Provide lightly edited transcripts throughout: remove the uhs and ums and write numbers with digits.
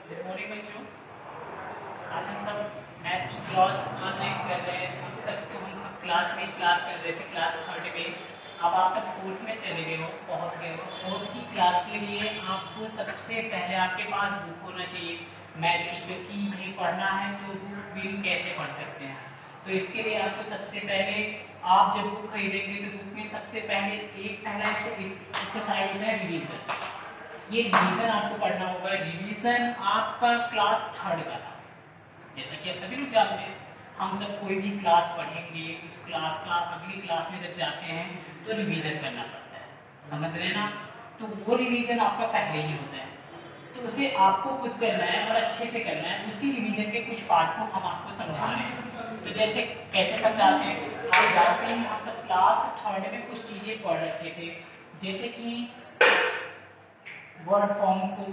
Good morning बच्चों। आज हम सब मैथ की क्लास ऑनलाइन कर रहे हैं। अब तक तो हम सब क्लास में क्लास कर रहे थे, क्लास थर्ड में। अब आप सब फोर्थ में चले गए हो, पहुंच गए हो। फोर्थ की क्लास के लिए आपको सबसे पहले आपके पास बुक होना चाहिए मैथ की, क्योंकि नहीं पढ़ना है तो बुक भी कैसे पढ़ सकते हैं। तो इसके लिए आपको सबसे पहले, आप जब बुक खरीदेंगे तो बुक में सबसे पहले एक पहला एक्सरसाइज होता है रिवीजन। ये रिवीजन आपको पढ़ना होगा। रिवीजन आपका क्लास थर्ड का था, जैसा कि आप सभी लोग जानते हैं। हम सब कोई भी क्लास पढ़ेंगे, उस क्लास का अगली क्लास में जब जाते हैं तो रिवीजन करना पड़ता है, समझ रहे ना। तो वो रिवीजन आपका पहले ही होता है, तो उसे आपको खुद करना है और अच्छे से करना है। उसी रिवीजन के कुछ पार्ट को हम आपको समझा रहे हैं। तो जैसे कैसे समझाते हैं, आप जानते हैं हम सब क्लास थर्ड में कुछ चीजें पढ़ रखे थे, जैसे कि वर्ड फॉर्म को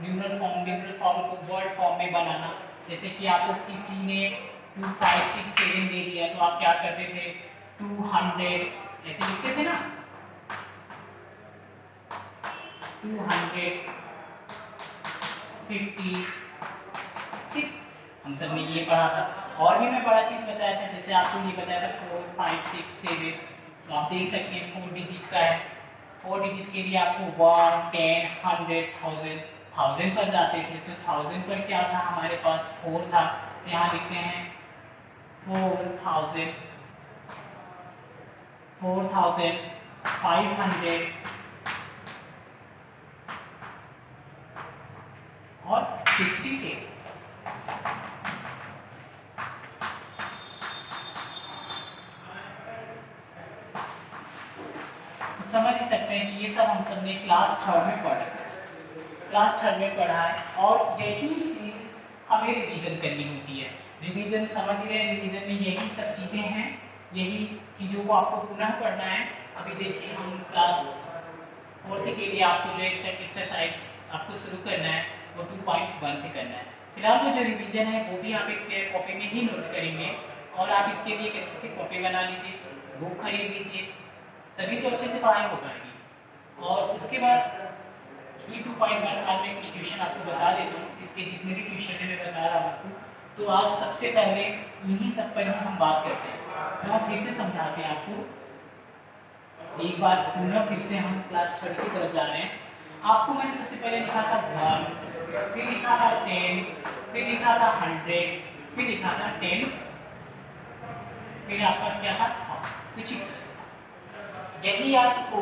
न्यूमरल फॉर्म को वर्ड फॉर्म में बनाना। जैसे कि आपको किसी ने 2 5 6 7 दे दिया तो आप क्या करते थे, 200 ऐसे लिखते थे ना, 256। हम सब ने ये पढ़ा था। और भी मैं बड़ा चीज बताया था, जैसे आपको ये बताया था 4 5 6 7। तो आप देख सकते हैं 4 डिजिट का है। 4 डिजिट के लिए आपको 1 10 100 1000 1000 पर जाते थे। तो 1000 पर क्या था, हमारे पास 4 था। तो यहाँ लिखते हैं 4000 4500 और 67। तो समझ ही सकते हैं कि ये सब हम सब ने क्लास थर्ड में पढ़ा है, क्लास थर्ड में पढ़ा है। और यही चीज हमें रिवीजन करनी होती है। रिवीजन समझ रहे हैं, रिवीजन में यही सब चीजें हैं, यही चीजों को आपको पुनः पढ़ना है। अभी देखिए हम क्लास फोर्थ के लिए आपको जो एक्सरसाइज आपको शुरू करना है वो 2.1 से करना है। फिलहाल वो जो रिवीजन है वो भी आप एक कॉपी में ही नोट करेंगे, और आप इसके लिए एक अच्छी सी कॉपी बना लीजिए, बुक खरीद लीजिए, तभी तो अच्छे से पढ़ाई हो पाएगी। और उसके बाद ये 2.1 आज मैं कुछ क्वेश्चन आपको बता देता हूँ। इसके जितने भी क्वेश्चन है मैं बता रहा हूँ आपको। तो आज सबसे पहले इन्हीं सब पर ही हम बात करते हैं। तो हम फिर से समझाते हैं आपको एक बार पुनः, फिर से हम क्लास थर्ड की तरफ जा रहे हैं। आपको मैंने सबसे पहले लिखा था 1, फिर लिखा था 10, फिर लिखा था 100, फिर लिखा था 10, फिर आपका क्या था कुछ इस तरह से। यही आपको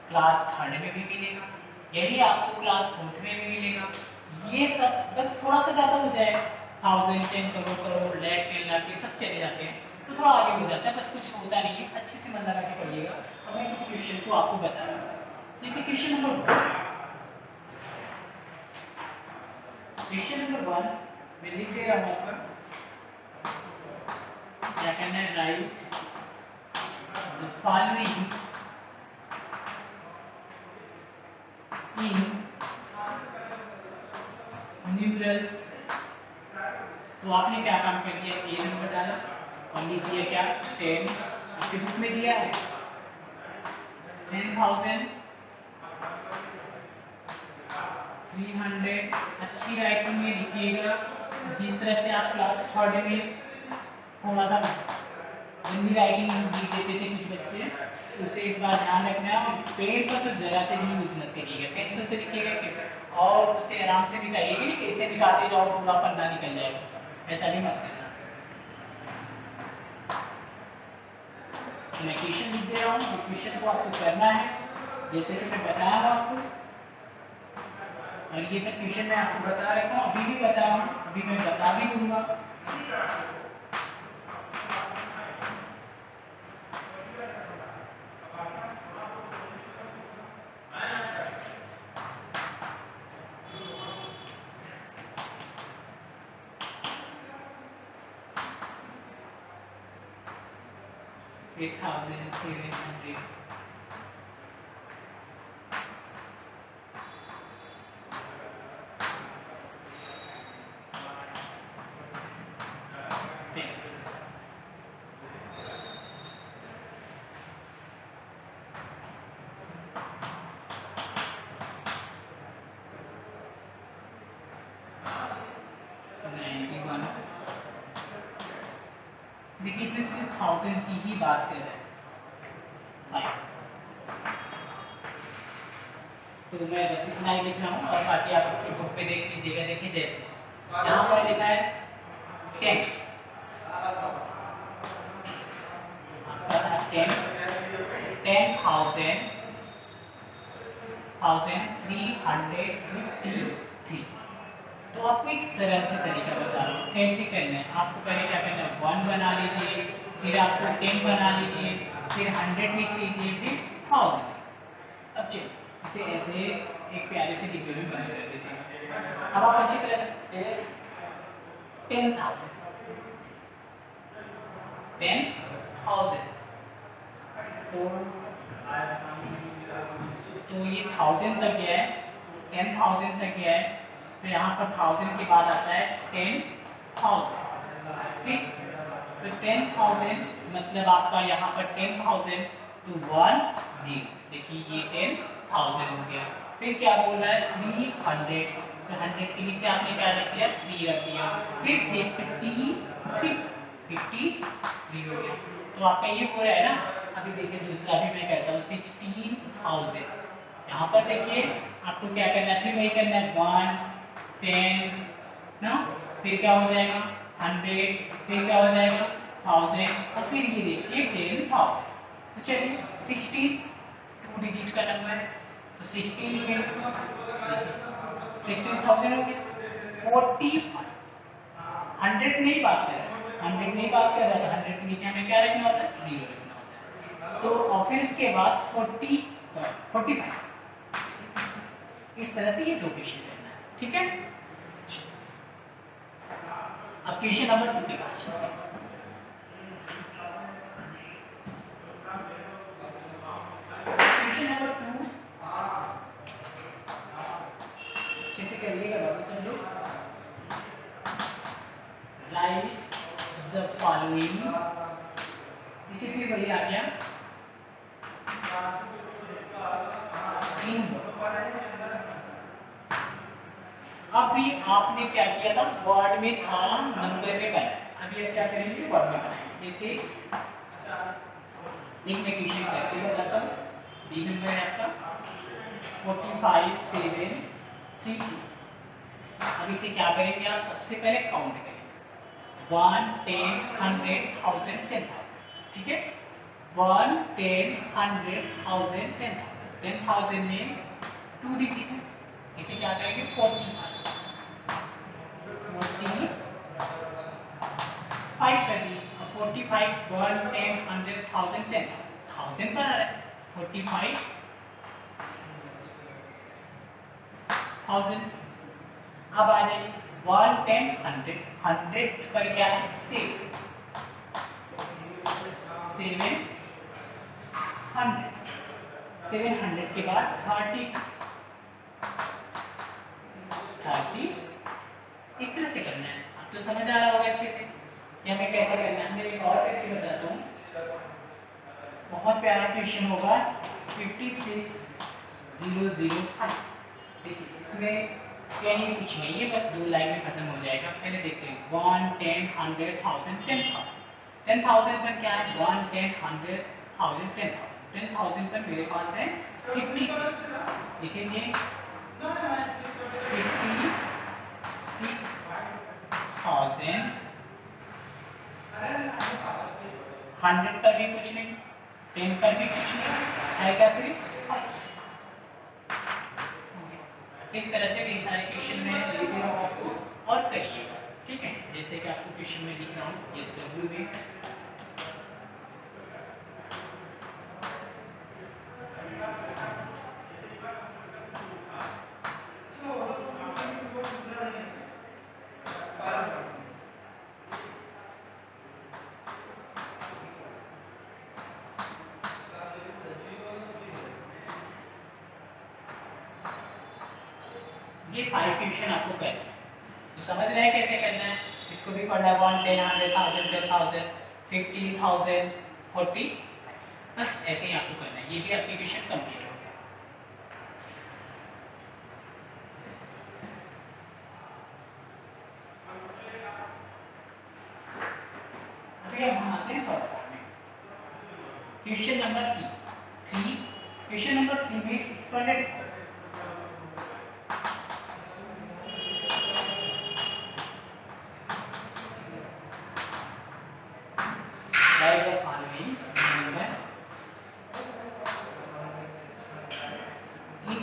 क्लास थर्ड में भी मिलेगा, यही आपको क्लास फोर्थ में भी मिलेगा। ये सब बस थोड़ा सा ज्यादा हो जाए, 1000 10 करोड़ करोड़ लाख 10 लाख ये सब चले जाते हैं, तो थोड़ा आगे हो जाता है, बस कुछ होता नहीं है। अच्छे से मन लगा के पढ़िएगा। अब मैं कुछ क्वेश्चन को आपको बता रहा हूँ। जैसे क्वेश्चन नंबर 1 मैं लिख दे रहा हूँ आपका, क्या करना है, right the following in numerals. तो आपने क्या काम कर दिया, ए नंबर डाला और लिख दिया क्या 10। आपके बुक में दिया है 10,000 300। अच्छी राइटिंग में लिखिएगा, जिस तरह से आप क्लास थर्ड में थोड़ा सा गंदी राइटिंग लिख देते थे कुछ बच्चे, उसे इस बार ध्यान रखना है। पेन का तो जरा से भी यूज मत करिएगा, पेंसिल से लिखिएगा और उसे आराम से मिटाइएगा, नहीं कैसे मिटाते जाओ पूरा पन्ना निकल जाए उसका, ऐसा नहीं मत करना। मैं क्वेश्चन लिख दे रहा हूँ, तो क्वेश्चन को आपको करना है जैसे कि मैं बताया हूँ आपको। और ये सब क्वेश्चन मैं आपको बता रखा हूँ, अभी भी बता रहा हूँ, अभी मैं बता भी दूंगा। $8,700 1000 की ही बात कर रहे हैं। फाइन, तो मैं बस इतना ही लिख रहा हूँ और बाकी आप अपनी बुक पे देख लीजिएगा। देखिए जैसे यहाँ पर लिखा है 10, आपका 10,353। तो आपको एक सरल सा तरीका बता रहा हूँ कैसे करना है। आपको पहले क्या करना है, 1 बना लीजिए, फिर आपको 10 बना लीजिए, फिर 100 लिख लीजिए, फिर 1000। अब चलिए इसे ऐसे एक प्यारे से डिब्बे में बंद कर देते हैं। अब आप अच्छी तरह से 10,000 तो ये 1000 तक गया है, 10,000 तक गया है। तो यहाँ पर 1000 के बाद आता है 10,000। ठीक, तो 10,000 मतलब आपका यहाँ पर 10,000 तो 10। देखिए ये 10,000 हो गया। फिर क्या बोल रहा है 300, तो 100 के नीचे आपने क्या रख दिया, 3 रख दिया। फिर 53 हो गया। तो आपका ये पूरा है ना। अभी देखिए दूसरा भी मैं करता हूँ 16,000। यहाँ पर देखिए आपको क्या करना है, फिर वही करना है 1, 10 ना, फिर क्या हो जाएगा 100, फिर क्या हो जाएगा 1000 और फिर ये देखिए 10,000। तो चलिए 16 2 डिजिट का नंबर है तो 16 लिखेंगे, 16,000 हो गया। 45 100 नहीं बात कर रहा, 100 नहीं बात कर रहा, 100 के नीचे हमें क्या रखना होता है, 0 रखना होता है। तो और फिर उसके बाद 45 इस तरह से ये दो क्वेश्चन करना है। ठीक है, अब क्वेश्चन नंबर 2 के पास चलते हैं। क्वेश्चन नंबर 2 अच्छे से करिएगा बाबू सब लोग। राइट द फॉलोइंग, देखिए फिर वही आ गया अभी आपने क्या किया था, वर्ड में था, नंबर में बनाया। अभी आप क्या करेंगे, वर्ड में बनाएंगे। जैसे एक मैं क्वेश्चन करके बताता हूँ। बी नंबर है आपका 45 7 3 2। अब इसे क्या करेंगे, आप सबसे पहले काउंट करेंगे 1 10 100 1000 10,000। ठीक है, 1 10 100 1000 10,000। 10,000 में 2 डिजिट है, इसे क्या करेंगे 45 कर दी। अब 45 1 10 100 1000 10 1000 पर आ रहा है 45 1000। अब आ जाइए 1 10 100 100 पर क्या है 6 700 के बाद 30 इस तरह से करना है। अब तो समझ आ रहा होगा अच्छे से कि हमें कैसे करना है। मैं एक और करके बताता हूँ, बहुत प्यारा क्वेश्चन होगा 56005। देखिए इसमें कहीं कुछ नहीं है, बस 2 लाइन में खत्म हो जाएगा। पहले देखते हैं 1 10 100 1000 10,000। 10,000 पर क्या है 1 10 100 1000 10,000। 10,000 पर मेरे पास है 56। लिखेंगे 56,000। 100 पर भी कुछ नहीं, 10 पर भी कुछ नहीं है, क्या सिर्फ 5। इस तरह से ये सारे क्वेश्चन में दे रहा हूँ आपको और करिएगा। ठीक है, जैसे कि आपको क्वेश्चन में लिख रहा हूँ एस डब्ल्यू में ये 5 क्वेश्चन आपको करना है। तो समझ रहे हैं कैसे करना है, इसको भी पढ़ना है 1 10 100 1000 10,000 15,000 40। बस ऐसे ही आपको करना है। ये भी आपके क्वेश्चन कंप्लीट हो गया। अभी हम आते हैं सॉल्व करने। क्वेश्चन नंबर 3, क्वेश्चन नंबर 3 में expanded write the following number in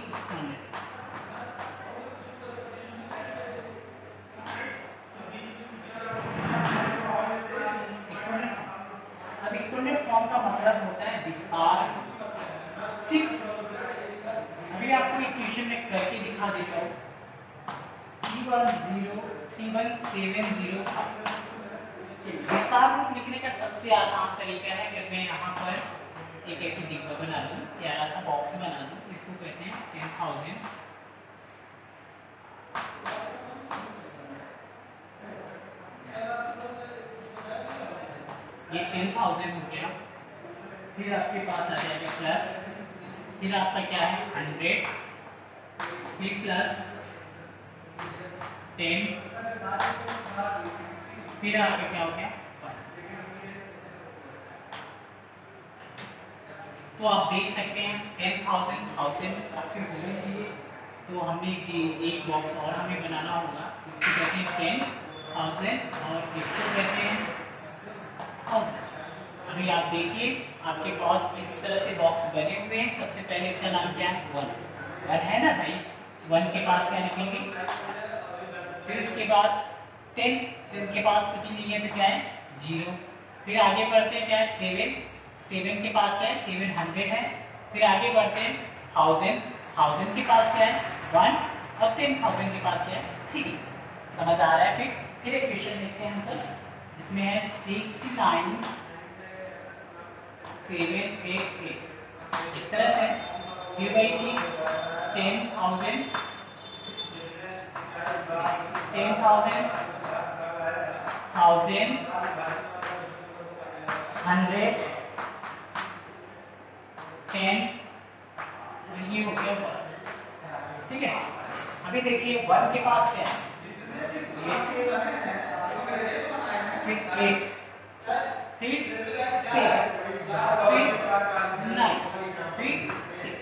exponent. अब एक्सपोनेंट फॉर्म का मतलब होता है विस्तार। ठीक, अभी आपको एक क्वेश्चन में करके दिखा देता हूँ। 3170 विस्तार रूप लिखने का सबसे आसान तरीका है कि मैं यहाँ पर एक ऐसी डिब्बा बना लूँ, प्यारा सा बॉक्स बना लूँ, इसको कहते हैं 10,000। ये 10,000 हो गया। फिर आपके पास आ जाएगा प्लस, फिर आपका क्या है 100, फिर प्लस 10, फिर आपका क्या हो गया 1। तो आप देख सकते हैं 10,000 आपके होने चाहिए। तो हमें एक बॉक्स और हमें बनाना होगा, इसको कहते हैं 10,000 और इसको कहते हैं 1000। अभी आप देखिए आपके पास इस तरह से बॉक्स बने हुए हैं। सबसे पहले इसका नाम क्या है 1 है ना भाई। 1 के पास क्या लिखेंगे, फिर उसके बाद 10 के पास कुछ नहीं है तो क्या है 0। फिर आगे बढ़ते हैं क्या है 7 के पास क्या है 700 है। फिर आगे बढ़ते हैं 1000 के पास क्या है 1 और 10,000 के पास क्या है 3। समझ आ रहा है। फिर एक क्वेश्चन देखते हैं हम सब, जिसमें है 69788 इस तरह से। फिर वही चीज 10,000 10,000 100 10 और ये हो गया 1। ठीक है, अभी देखिए 1 के पास क्या है 8, फिर 8, फिर 7, फिर 9, फिर 6।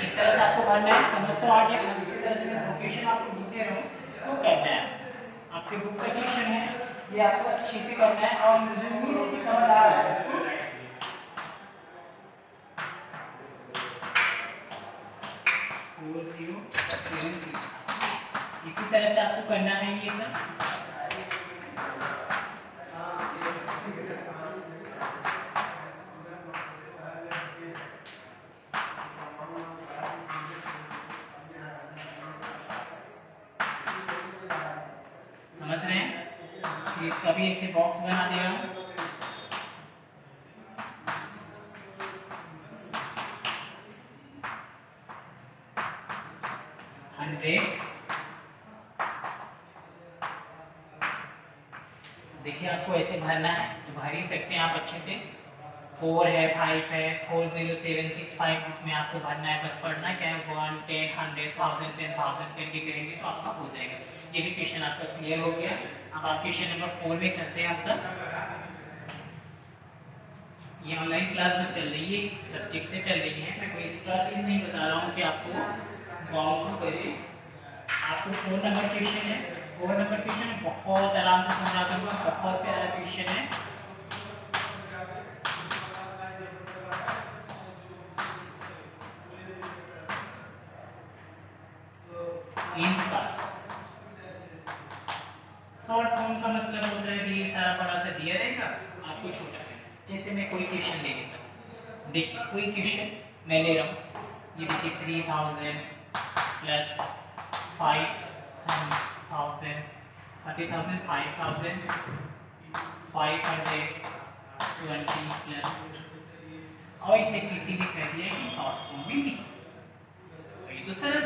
इस तरह से आपको भरना है। समझ तो आ गया। इसी तरह से लोकेशन आपको लिखते रहो तो कहना है आपके बुक का क्वेश्चन है, ये आपको अच्छे से करना है और मुझे उम्मीद है कि समझ आ रहा है। 4076 इसी तरह से आपको करना है ये सब। समझ रहे हैं? इसका भी ऐसे बॉक्स बना दे रहा हूं। देखिए आपको ऐसे भरना है तो भर ही सकते हैं आप अच्छे से। 4 है 5 है 40765 इसमें आपको भरना है। बस पढ़ना क्या है 1 10 100 1000 10,000 करके करेंगे तो आपका हो जाएगा। ये भी क्वेश्चन आपका क्लियर हो गया। अब आप क्वेश्चन नंबर 4 में चलते हैं हम सब। ये ऑनलाइन क्लास जो चल रही है सब्जेक्ट से चल रही है, मैं कोई एक्स्ट्रा चीज नहीं बता रहा हूँ कि आपको बाउंस करें। आपको 4 नंबर क्वेश्चन है, 4 नंबर क्वेश्चन बहुत आराम से समझा दूंगा। बहुत प्यारा क्वेश्चन है। शॉर्ट फॉर्म का मतलब होता है कि ये सारा बड़ा सा दिया रहेगा, आपको छोटा है। जैसे मैं कोई क्वेश्चन ले लेता हूँ, देखिए कोई क्वेश्चन मैं ले रहा हूँ, ये देखिए 3000 प्लस 5,000 30,000 5,000 520 प्लस और इसे किसी ने कह दिया कि शॉर्ट फॉर्म में लिखो। ये तो सरल,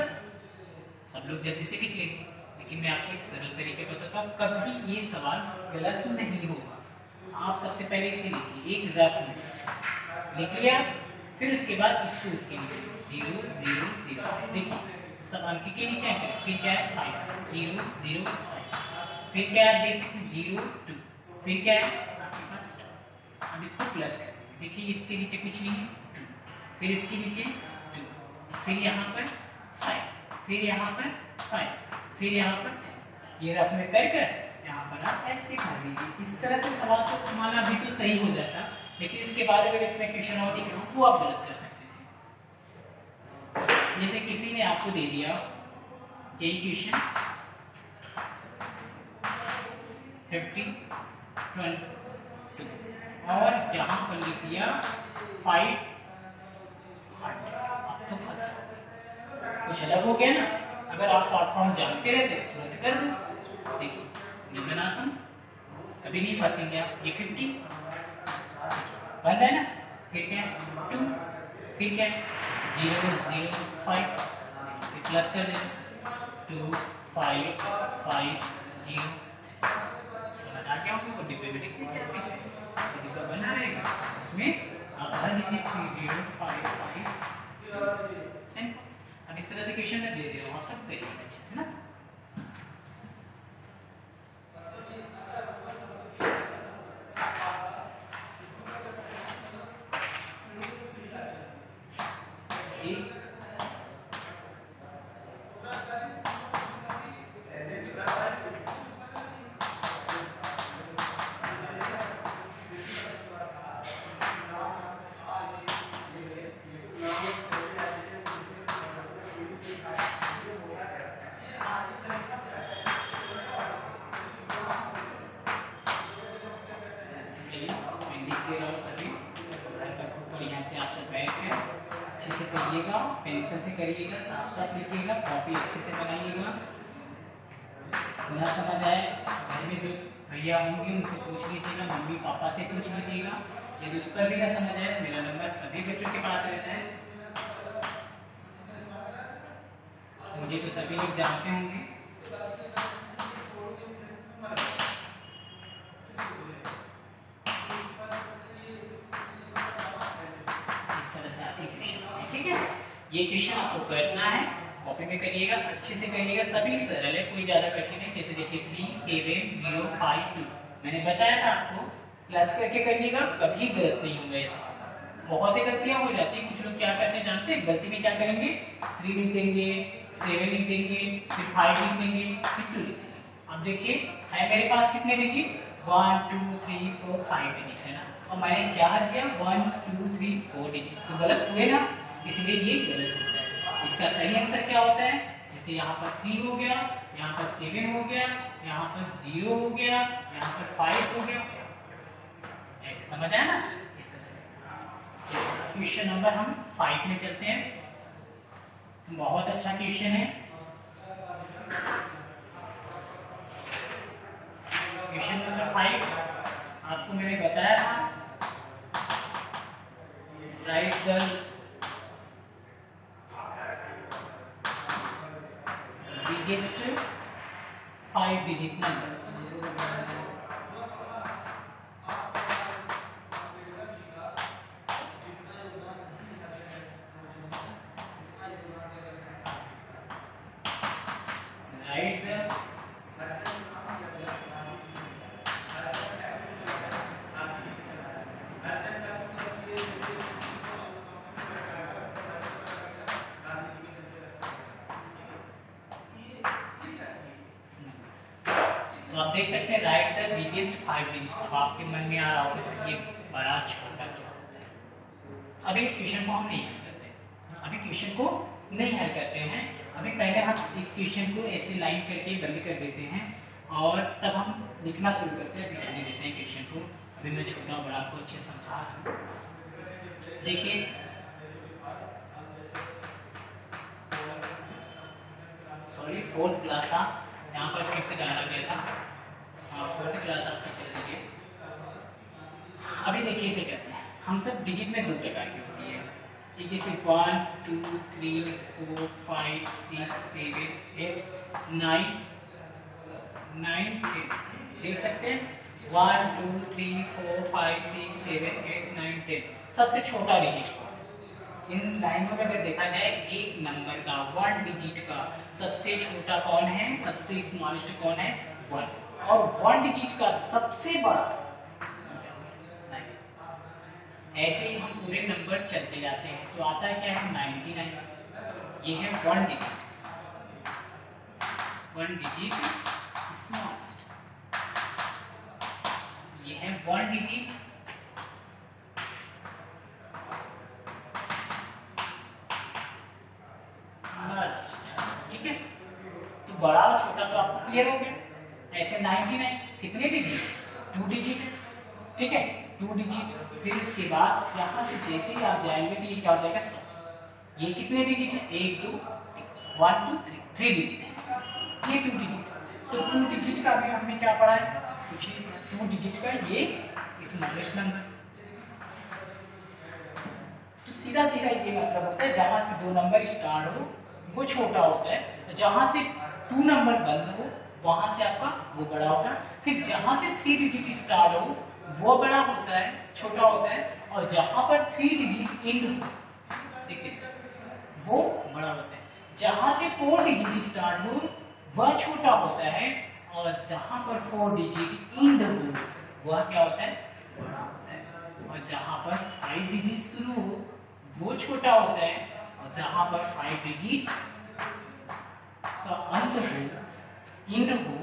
सब लोग जल्दी से लिख लेंगे, लेकिन मैं आपको एक सरल तरीके बताता हूँ, कभी ये सवाल गलत नहीं होगा। आप सबसे पहले इसे लिखिए, एक रफ में लिख लिया, फिर उसके बाद इसको उसके नीचे 0 0 0 देखिए सब अंक के नीचे एंटर, फिर क्या है 5 0 0 5, फिर क्या है आप देख सकते हैं 0 2, फिर क्या है आपके पास 2। अब इसको प्लस कर देंगे देखिए इसके नीचे कुछ नहीं है 2, फिर इसके नीचे 2, फिर यहाँ पर 5, फिर यहाँ पर 5, फिर यहाँ पर 3। ये रफ में कर यहाँ पर आप ऐसे कर लीजिए। इस तरह से सवाल तो हमारा अभी तो सही हो जाता, लेकिन इसके बाद अगर मैं क्वेश्चन और दिख रहा हूँ तो आप गलत कर सकते थे। जैसे किसी ने आपको दे दिया यही क्वेश्चन 50, 22 और यहाँ पर लिख दिया 500। अब तो फंस कुछ अलग हो गया ना। अगर आप शॉर्ट फॉर्म जानते रहते तुरंत कर दो। देखिए मैं बनाता हूँ, कभी नहीं फंसेंगे आप। ये 50 बन रहा है ना, फिर क्या 2, फिर क्या 0 0 5, प्लस कर देते 2 5 5 0। समझ आ गया होगा। वो डिब्बे में लिख लीजिए आप इसे डिब्बा बना रहेगा, उसमें आप हर लीजिए 3 0 5 5। अब इस तरह से क्वेश्चन में दे रहे हो आप सब करिए अच्छे से ना। पेंसिल से करिएगा, साफ साफ लिखिएगा, कॉपी अच्छे से बनाइएगा। ना समझ आए घर में जो भैया होंगे उनसे पूछ लीजिएगा, मम्मी पापा से पूछ लीजिएगा। यदि उस पर भी ना समझ आए तो मेरा नंबर सभी बच्चों के पास रहता है, मुझे तो सभी लोग जानते होंगे। इस तरह से आपके क्वेश्चन, ठीक है। ये क्वेश्चन आपको करना है, कॉपी में करिएगा, अच्छे से करिएगा। सभी सरल है, कोई ज्यादा कठिन है। जैसे देखिए 3 7 0 5 2 मैंने बताया था आपको, प्लस करके करिएगा, कभी गलत नहीं होगा। ऐसा बहुत सी गलतियां हो जाती है। कुछ लोग क्या करते हैं जानते हैं, गलती में क्या करेंगे 3 लिख देंगे, 7 लिख देंगे, फिर 5 लिख देंगे, फिर 2 लिख देंगे। अब देखिए है मेरे पास कितने डिजिट 1 2 3 4 5 डिजिट है ना, और मैंने क्या हल किया 1 2 3 4 डिजिट, तो गलत हुए ना, इसलिए ये गलत होता है। इसका सही आंसर क्या होता है, जैसे यहाँ पर 3 हो गया, यहाँ पर 7 हो गया, यहाँ पर 0 हो गया, यहाँ पर 5 हो गया। ऐसे समझ आया ना, इस तरह से। क्वेश्चन नंबर हम 5 में चलते हैं। बहुत अच्छा क्वेश्चन है। क्वेश्चन नंबर 5 आपको मैंने बताया था, right the biggest 5 digit number। Write the आप देख सकते हैं राइट द बिगेस्ट 5 डिजिट। अब आपके मन में आ रहा होगा सर ये बड़ा छोटा क्या होता है। अभी क्वेश्चन को हम नहीं हल करते, अभी क्वेश्चन को नहीं हल करते हैं। अभी पहले हम इस क्वेश्चन को ऐसे लाइन करके बंद कर देते हैं और तब हम लिखना शुरू करते हैं। अभी रहने देते हैं क्वेश्चन को, अभी मैं छोटा बड़ा आपको अच्छे समझा दूं। देखिए सॉरी 4th क्लास था, यहाँ पर 5th डाला गया था, 4th क्लास आपकी चल रही है। अभी देखिए इसे कहते हैं, हम सब डिजिट में 2 प्रकार की होती है, एक जैसे 1 2 3 4 5 6 7 8 9 9 10 देख सकते हैं 1 2 3 4 5 6 7 8 9 10 सबसे छोटा डिजिट। इन लाइनों में अगर देखा जाए एक नंबर का 1 डिजिट का सबसे छोटा कौन है, सबसे स्मॉलेस्ट कौन है 1, और 1 डिजिट का सबसे बड़ा ऐसे ही हम पूरे नंबर चलते जाते हैं। तो आता है क्या है 99, ये है 1 डिजिट स्मॉलेस्ट, ये है 1 डिजिट लार्जेस्ट। ठीक है, तो बड़ा और छोटा तो आपको क्लियर हो गया। ऐसे 99 कितने डिजिट, 2 डिजिट, ठीक है 2 डिजिट। फिर उसके बाद यहाँ से जैसे ही आप जाएंगे तो ये क्या हो जाएगा 100। ये कितने डिजिट है, 1 2 1 2 3 डिजिट है, ये 2 डिजिट। तो 2 डिजिट का भी हमने क्या पढ़ा है, कुछ नहीं पढ़ा। 2 डिजिट का ये स्मॉलेस्ट नंबर। तो सीधा सीधा ये मतलब होता है जहां से 2 नंबर स्टार्ट हो वो छोटा होता है, जहां से 2 नंबर बंद हो वहां से आपका वो बड़ा होगा। फिर जहां से 3 डिजिट स्टार्ट हो वो बड़ा होता है, छोटा होता है, और जहां पर 3 डिजिट एंड हो, देखिए वो बड़ा होता है। जहां से 4 डिजिट स्टार्ट हो वह छोटा होता है, और जहां पर 4 डिजिट एंड हो वह क्या होता है, बड़ा होता है। और जहां पर 5 डिजिट शुरू हो वो छोटा होता है, और जहां पर 5 डिजिट का अंत हो, एंड हो,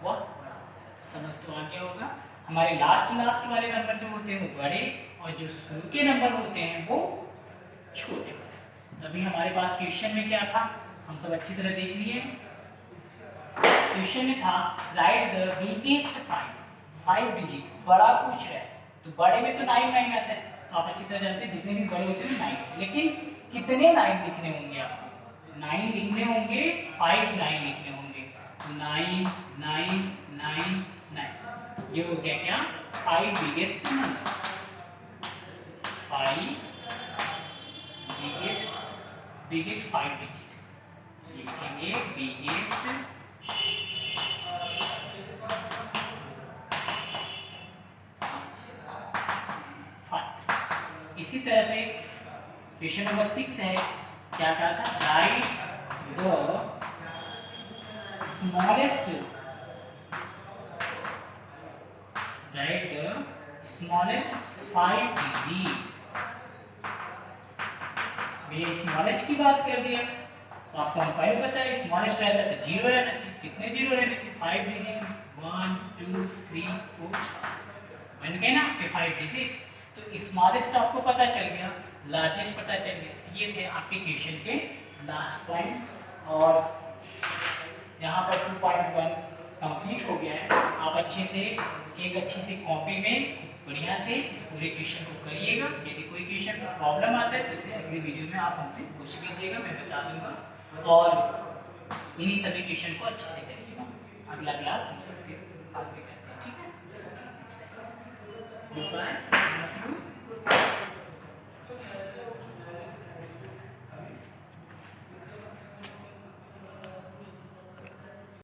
वह बड़ा होता है। समझ तो आ गया होगा। हमारे लास्ट वाले नंबर जो होते हैं वो बड़े, और जो शुरू के नंबर होते हैं वो छोटे। अभी हमारे पास क्वेश्चन में क्या था, हम सब अच्छी तरह देख लिए। क्वेश्चन में था राइट द बिगेस्ट 5 डिजिट, बड़ा पूछ रहा है, तो बड़े में तो 9 आता है, तो आप अच्छी तरह जानते हैं जितने भी बड़े होते हैं 9, लेकिन कितने 9 लिखने होंगे आपको, 9 लिखने होंगे, 5 9 लिखने होंगे। तो 9 9 9 9, ये हो गया क्या 5 बिगेस्ट नंबर, 5 बिगेस्ट 5 डिजिट लिखेंगे, बिगेस्ट 5। इसी तरह से क्वेश्चन नंबर 6 है, क्या कहा था, right the smallest, right the smallest 5 digit. ये स्मॉलेस्ट की बात कर दिया, तो आपको हम पहले पता है स्मॉलेस्ट रहता है तो 0 रहना चाहिए। कितने 0 रहने चाहिए, 5 डिजिट में, 1 2 3 4 बन गए ना आपके 5 डिजिट। तो स्मॉलेस्ट आपको पता चल गया, लार्जेस्ट पता चल गया। तो ये थे आपके क्वेश्चन के लास्ट पॉइंट, और यहाँ पर 2.1 कंप्लीट हो गया है। आप अच्छे से अच्छी से कॉपी में बढ़िया से इस पूरे क्वेश्चन को करिएगा। यदि कोई क्वेश्चन में प्रॉब्लम आता है तो इसे अगले वीडियो में आप हमसे पूछ लीजिएगा, मैं बता दूंगा, और इन्हीं सभी क्वेश्चन को अच्छे से करिएगा। अगला क्लास हम सब फिर बात भी करते हैं, ठीक है। Good bye.